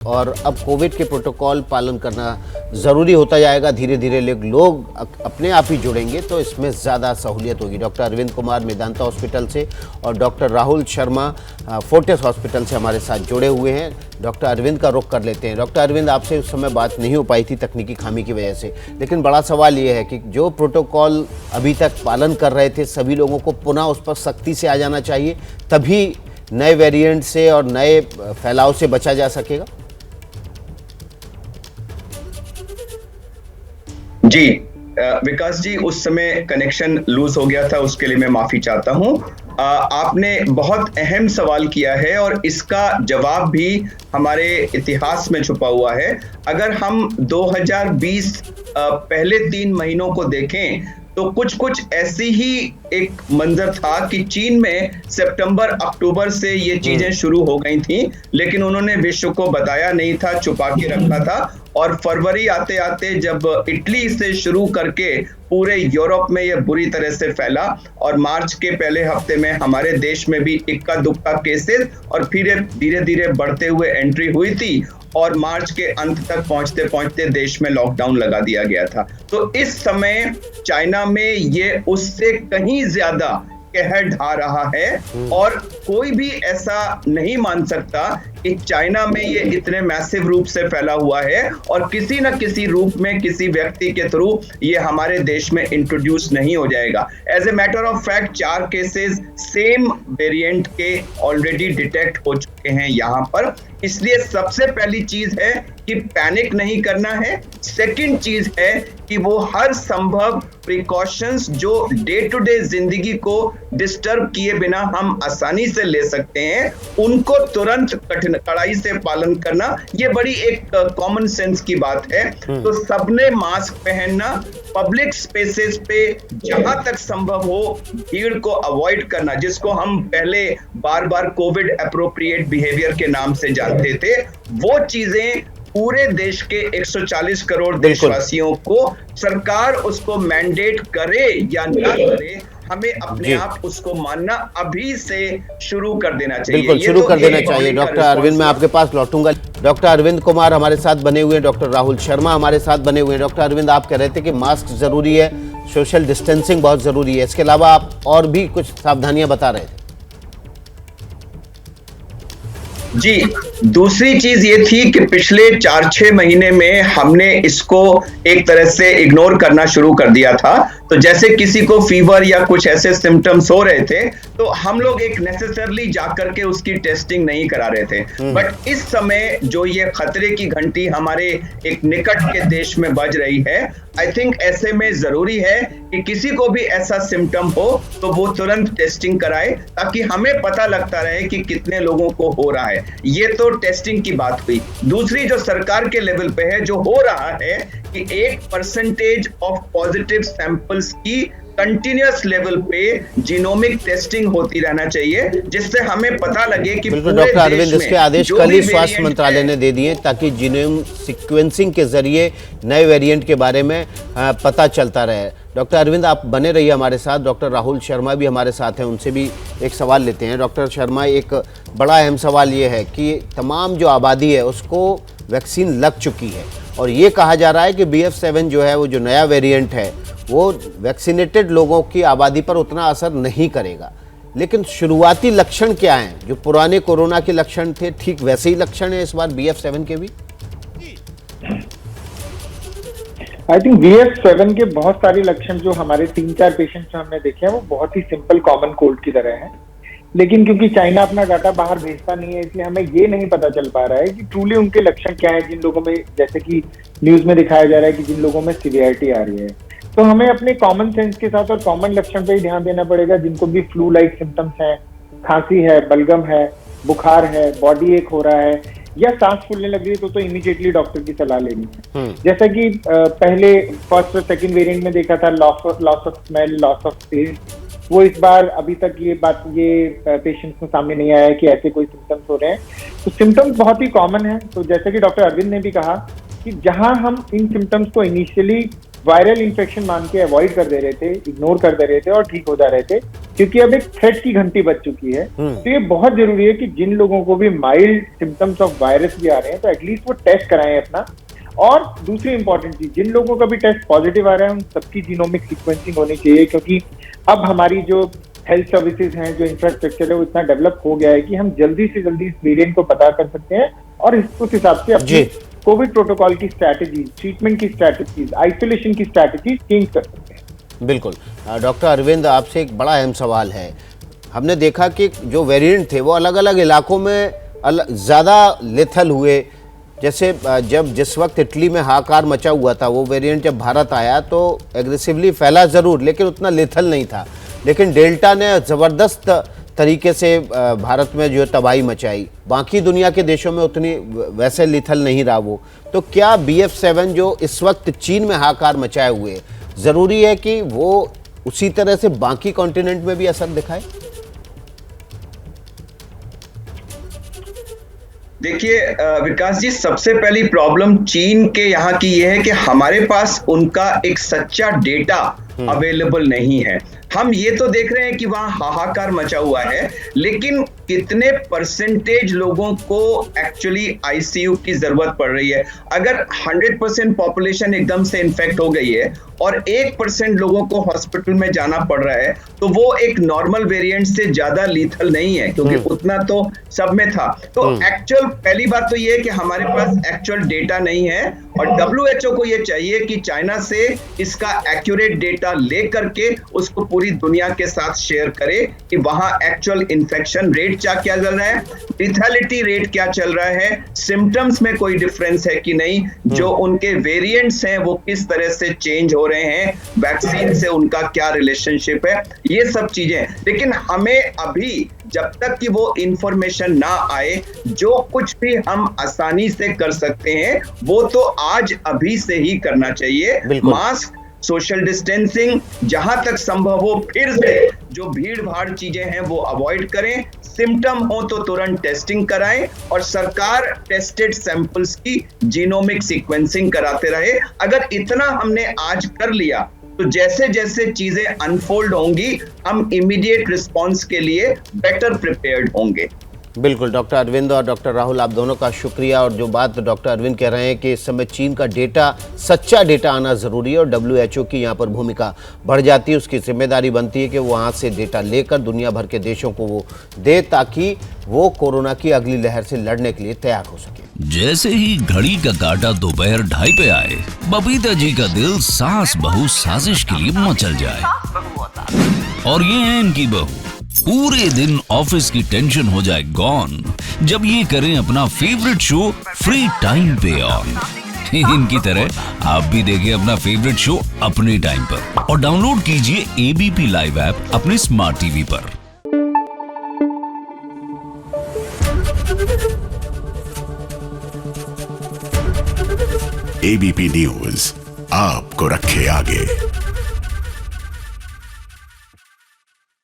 और अब कोविड के प्रोटोकॉल पालन करना ज़रूरी होता जाएगा। धीरे धीरे लोग अपने आप ही जुड़ेंगे तो इसमें ज़्यादा सहूलियत होगी। डॉक्टर अरविंद कुमार मेदांता हॉस्पिटल से और doctor Rahul Sharma Fortis hospital से हमारे साथ जुड़े हुए हैं। डॉक्टर अरविंद का रुख कर लेते हैं। डॉक्टर अरविंद, आपसे उस समय बात नहीं हो पाई थी तकनीकी खामी की वजह से, लेकिन बड़ा सवाल ये है कि जो प्रोटोकॉल अभी तक पालन कर रहे थे सभी लोगों को पुनः उस पर सख्ती से आ जाना चाहिए, तभी नए वेरिएंट से और नए फैलाव से बचा जा सकेगा। जी विकास जी, उस समय कनेक्शन लूज हो गया था, उसके लिए मैं माफी चाहता हूं। आपने बहुत अहम सवाल किया है और इसका जवाब भी हमारे इतिहास में छुपा हुआ है। अगर हम 2020 पहले 3 महीनों को देखें तो कुछ ऐसी ही एक मंजर था कि चीन में सितंबर अक्टूबर से ये चीजें शुरू हो गई थी, लेकिन उन्होंने विश्व को बताया नहीं था, छुपा के रखा था। और फरवरी आते आते जब इटली से शुरू करके पूरे यूरोप में ये बुरी तरह से फैला और मार्च के पहले हफ्ते में हमारे देश में भी इक्का दुक्का केसेस और फिर धीरे धीरे बढ़ते हुए एंट्री हुई थी और मार्च के अंत तक पहुंचते पहुंचते देश में लॉकडाउन लगा दिया गया था। तो इस समय चाइना में ये उससे कहीं ज्यादा कहर ढा रहा है और कोई भी ऐसा नहीं मान सकता कि चाइना में ये इतने मैसिव रूप से फैला हुआ है और किसी न किसी रूप में किसी व्यक्ति के थ्रू ये हमारे देश में इंट्रोड्यूस नहीं हो जाएगा। As a matter of fact 4 cases same variant के ऑलरेडी डिटेक्ट हो चुके हैं यहाँ पर। इसलिए सबसे पहली चीज है कि पैनिक नहीं करना है। सेकंड चीज है कि वो हर संभव प्रिकॉशंस जो डे टू डे जिंदगी को डिस्टर्ब किए बिना हम आसानी से ले सकते हैं उनको तुरंत कड़ाई से पालन करना, ये बड़ी एक कॉमन सेंस की बात है। तो सबने मास्क पहनना, पब्लिक स्पेसेस पे जहां तक संभव हो भीड़ को अवॉइड करना, जिसको हम पहले बार बार कोविड एप्रोप्रिएट बिहेवियर के नाम से जानते थे, वो चीजें पूरे देश के 140 करोड़ देशवासियों को सरकार उसको मैंडेट करे या ना करे, हमें अपने आप उसको मानना अभी से शुरू कर देना चाहिए। बिल्कुल शुरू कर देना चाहिए। डॉक्टर अरविंद, मैं आपके पास लौटूंगा। डॉक्टर अरविंद कुमार हमारे साथ बने हुए हैं, डॉक्टर राहुल शर्मा हमारे साथ बने हुए हैं। डॉक्टर अरविंद, आप कह रहे थे कि मास्क जरूरी है, सोशल डिस्टेंसिंग बहुत जरूरी है, इसके अलावा आप और भी कुछ सावधानियां बता रहे थे। जी, दूसरी चीज ये थी कि पिछले 4-6 महीने में हमने इसको एक तरह से इग्नोर करना शुरू कर दिया था। तो जैसे किसी को फीवर या कुछ ऐसे सिम्टम्स हो रहे थे तो हम लोग एक नेसेसरली जाकर के उसकी टेस्टिंग नहीं करा रहे थे। बट इस समय जो ये खतरे की घंटी हमारे एक निकट के देश में बज रही है, आई थिंक ऐसे में जरूरी है कि किसी को भी ऐसा सिम्टम हो तो वो तुरंत टेस्टिंग कराए, ताकि हमें पता लगता रहे कि कितने लोगों को हो रहा है। ये तो टेस्टिंग की बात हुई। दूसरी जो सरकार के लेवल पे है, जो हो रहा है कि 1% ऑफ पॉजिटिव सैंपल्स की कंटिन्यूअस लेवल पे जीनोमिक टेस्टिंग होती रहना चाहिए, जिससे हमें पता लगे कि बिल्कुल डॉक्टर अरविंद, इसके आदेश कल ही स्वास्थ्य मंत्रालय ने दे दिए ताकि जीनोम सीक्वेंसिंग के जरिए नए वेरिएंट के बारे में पता चलता रहे। डॉक्टर अरविंद, आप बने रहिए हमारे साथ। डॉक्टर राहुल शर्मा भी हमारे साथ हैं, उनसे भी एक सवाल लेते हैं। डॉक्टर शर्मा, एक बड़ा अहम सवाल ये है कि तमाम जो आबादी है उसको वैक्सीन लग चुकी है और ये कहा जा रहा है कि BF7 जो है वो जो नया वेरिएंट है वो वैक्सीनेटेड लोगों की आबादी पर उतना असर नहीं करेगा, लेकिन शुरुआती लक्षण क्या हैं? जो पुराने कोरोना के लक्षण थे ठीक वैसे ही लक्षण है इस बार BF7 के भी? आई थिंक BF7 के बहुत सारे लक्षण जो हमारे 3-4 पेशेंट्स हमने देखे हैं वो बहुत ही सिंपल कॉमन कोल्ड की तरह है, लेकिन क्योंकि चाइना अपना डाटा बाहर भेजता नहीं है इसलिए हमें ये नहीं पता चल पा रहा है कि ट्रूली उनके लक्षण क्या है। जिन लोगों में, जैसे कि न्यूज में दिखाया जा रहा है कि जिन लोगों में सीवियरिटी आ रही है, तो हमें अपने कॉमन सेंस के साथ और कॉमन लक्षण पे ही ध्यान देना पड़ेगा। जिनको भी फ्लू लाइक सिम्टम्स हैं, खांसी है, बलगम है, बुखार है, बॉडी एक हो रहा है या सांस फूलने लग रही है तो इमीडिएटली डॉक्टर की सलाह लेनी है। जैसा कि पहले फर्स्ट और सेकंड वेरिएंट में देखा था, loss of smell, loss of taste, वो इस बार अभी तक ये पेशेंट्स में सामने नहीं आया है कि ऐसे कोई सिम्टम्स हो रहे हैं। तो सिम्टम्स बहुत ही कॉमन है। तो जैसे कि डॉक्टर अरविंद ने भी कहा कि जहां हम इन सिम्टम्स को इनिशियली वायरल इन्फेक्शन मान के अवॉइड कर दे रहे थे, इग्नोर कर दे रहे थे और ठीक हो जा रहे थे, क्योंकि अब एक थ्रेट की घंटी बज चुकी है। तो ये बहुत जरूरी है कि जिन लोगों को भी माइल्ड सिम्टम्स ऑफ वायरस भी आ रहे हैं तो एटलीस्ट वो टेस्ट कराएं अपना। और दूसरी इंपॉर्टेंट चीज, जिन लोगों का भी टेस्ट पॉजिटिव आ रहा है उन सबकी जीनोमिक सीक्वेंसिंग होनी चाहिए, क्योंकि अब हमारी जो हेल्थ सर्विसेज हैं, जो इंफ्रास्ट्रक्चर है वो इतना डेवलप हो गया है कि हम जल्दी से जल्दी इस वेरिएंट को पता कर सकते हैं और उस हिसाब से अपनी कोविड प्रोटोकॉल की स्ट्रैटेजी, ट्रीटमेंट की स्ट्रैटेजीज, आइसोलेशन की स्ट्रैटेजी चेंज कर सकते हैं। बिल्कुल। डॉक्टर अरविंद, आपसे एक बड़ा अहम सवाल है। हमने देखा कि जो वेरिएंट थे वो अलग अलग इलाकों में ज़्यादा लेथल हुए। जैसे जिस वक्त इटली में हाहाकार मचा हुआ था, वो वेरिएंट जब भारत आया तो एग्रेसिवली फैला ज़रूर, लेकिन उतना लेथल नहीं था। लेकिन डेल्टा ने ज़बरदस्त तरीके से भारत में जो तबाही मचाई, बाकी दुनिया के देशों में उतनी वैसे लेथल नहीं रहा वो। तो क्या BF7 जो इस वक्त चीन में हाहाकार मचाए हुए, ज़रूरी है कि वो उसी तरह से बाकी कॉन्टिनेंट में भी असर दिखाए? देखिए विकास जी, सबसे पहली प्रॉब्लम चीन के यहाँ की यह है कि हमारे पास उनका एक सच्चा डेटा अवेलेबल नहीं है। हम ये तो देख रहे हैं कि वहां हाहाकार मचा हुआ है, लेकिन कितने परसेंटेज लोगों को एक्चुअली आईसीयू की जरूरत पड़ रही है? अगर 100% पॉपुलेशन एकदम से इन्फेक्ट हो गई है और 1% लोगों को हॉस्पिटल में जाना पड़ रहा है, तो वो एक नॉर्मल वेरिएंट से ज्यादा लीथल नहीं है, क्योंकि उतना तो सब में था। तो एक्चुअल पहली बात तो ये है कि हमारे पास एक्चुअल डेटा नहीं है, और WHO को ये चाहिए कि चाइना से इसका एक्यूरेट डेटा ले करके उसको पूरी दुनिया के साथ शेयर करे कि वहां एक्चुअल इन्फेक्शन रेट क्या चल रहा है, लिथैलिटी रेट क्या चल रहा है, सिम्टम्स में कोई डिफरेंस है कि नहीं, जो उनके वेरिएंट्स हैं वो किस तरह से चेंज हो रहे हैं, वैक्सीन से उनका क्या रिलेशनशिप है, ये सब चीजें। लेकिन हमें अभी जब तक कि वो इंफॉर्मेशन ना आए, जो कुछ भी हम आसानी से कर सकते हैं वो तो आज अभी से ही करना चाहिए। मास्क, सोशल डिस्टेंसिंग, जहां तक संभव हो फिर से जो भीड़ भाड़ चीजें हैं वो अवॉइड करें, सिम्टम हो तो तुरंत टेस्टिंग कराएं, और सरकार टेस्टेड सैंपल्स की जीनोमिक सीक्वेंसिंग कराते रहे। अगर इतना हमने आज कर लिया तो जैसे जैसे चीजें अनफोल्ड होंगी हम इमीडिएट रिस्पांस के लिए बेटर प्रिपेयर्ड होंगे। बिल्कुल। डॉक्टर अरविंद और डॉक्टर राहुल, आप दोनों का शुक्रिया। और जो बात डॉक्टर अरविंद कह रहे हैं कि इस समय चीन का डेटा, सच्चा डेटा आना ज़रूरी है और WHO की यहाँ पर भूमिका बढ़ जाती है। उसकी जिम्मेदारी बनती है कि वो वहाँ से डेटा लेकर दुनिया भर के देशों को वो दे, ताकि वो कोरोना की अगली लहर से लड़ने के लिए तैयार हो सके। जैसे ही घड़ी का काटा दोपहर 2:30 पे आए, बबीता जी का दिल सास बहू साजिश के लिए मचल जाए। और ये है इनकी बहू, पूरे दिन ऑफिस की टेंशन हो जाए गॉन जब ये करें अपना फेवरेट शो फ्री टाइम पे ऑन। इनकी तरह आप भी देखें अपना फेवरेट शो अपने टाइम पर और डाउनलोड कीजिए ABP लाइव ऐप अपने स्मार्ट टीवी पर। ABP न्यूज आपको रखे आगे।